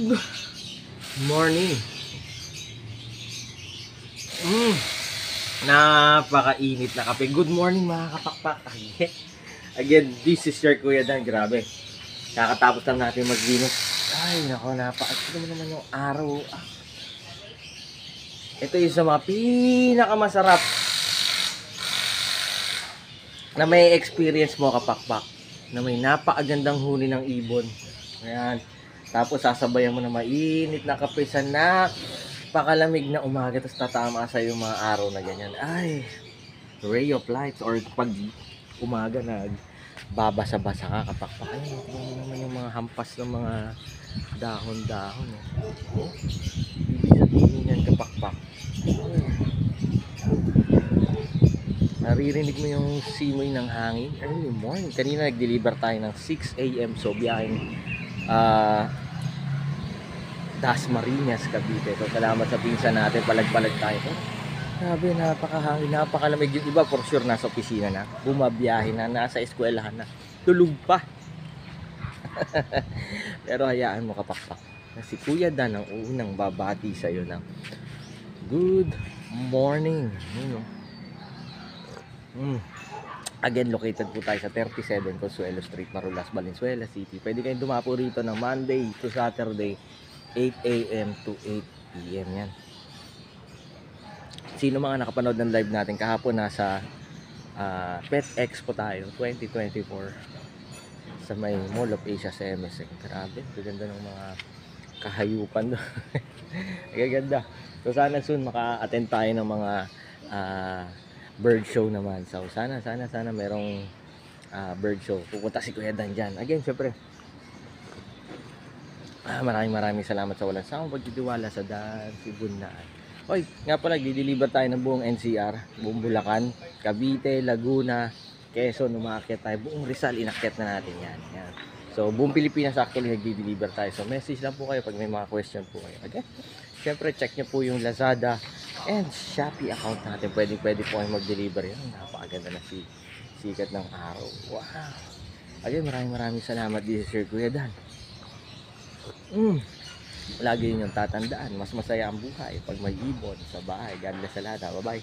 Good morning. Napakainit na kape. Good morning mga kapakpak. Again, this is your Kuya Dan. Grabe. Kakatapos lang natin maglinis. Ay, nako, napaka-ito naman yung araw. Ito yung sa mga pinakamasarap na may experience mo kapakpak. Na may napakagandang huli ng ibon. Ayan. Tapos sasabayan mo na mainit na kape sa napakalamig na umaga. Tapos tatama sa yung mga araw na ganyan. Ay, ray of light. Or pag umaga na babasa-basa ka kapakpak. Ay, tingnan naman yung mga hampas ng mga dahon-dahon. Oh, ibig sabihin yan kapakpak. Naririnig mo yung simoy ng hangin early morning. Kanina nag-deliver tayo ng 6 AM. So biyaheng Dasmariñas, Cavite. So salamat sa pinsan natin. Palag-palag tayo. Grabe, napakahangin, napakalamig. Yung iba for sure nasa opisina na, bumabiyahe na, nasa eskwelahan na, tulog pa. Pero hayaan mo kapakpak na si Kuya Dan ang unang babati sa iyo ng good morning. Again, located po tayo sa 37 Consuelo Street, Marulas, Valenzuela City. Pwede kayong dumapo rito ng Monday to Saturday 8 AM to 8 PM yan. Sino mga nakapanood ng live natin kahapon, nasa Pet Expo tayo 2024 sa may Mall of Asia sa MSC. Grabe, ganda ng mga kahayupan doon. Gaganda. So sana soon maka-attend tayo ng mga bird show naman. So sana merong bird show. Pupunta si Kuya Dan dyan. Again, syempre maraming salamat sa walang sawang pagtitiwala sa Dan Sibunaan. Oy, nga pala, di-deliver tayo ng buong NCR, buong Bulacan, Cavite, Laguna, Quezon, umakyat tayo, buong Rizal, inakyat na natin yan. So, buong Pilipinas actually nagdi-deliver tayo. So, message lang po kayo pag may mga question po kayo. Okay? Siyempre, check nyo po yung Lazada and Shopee account natin. Pwede po kayo mag-deliver yan. Napakaganda na sikat ng araw. Wow! Again, maraming salamat. This is your Kuya Dan. Lagi yung tatandaan, mas masaya ang buhay pag may ibon sa bahay. God bless sa lahat. Bye-bye.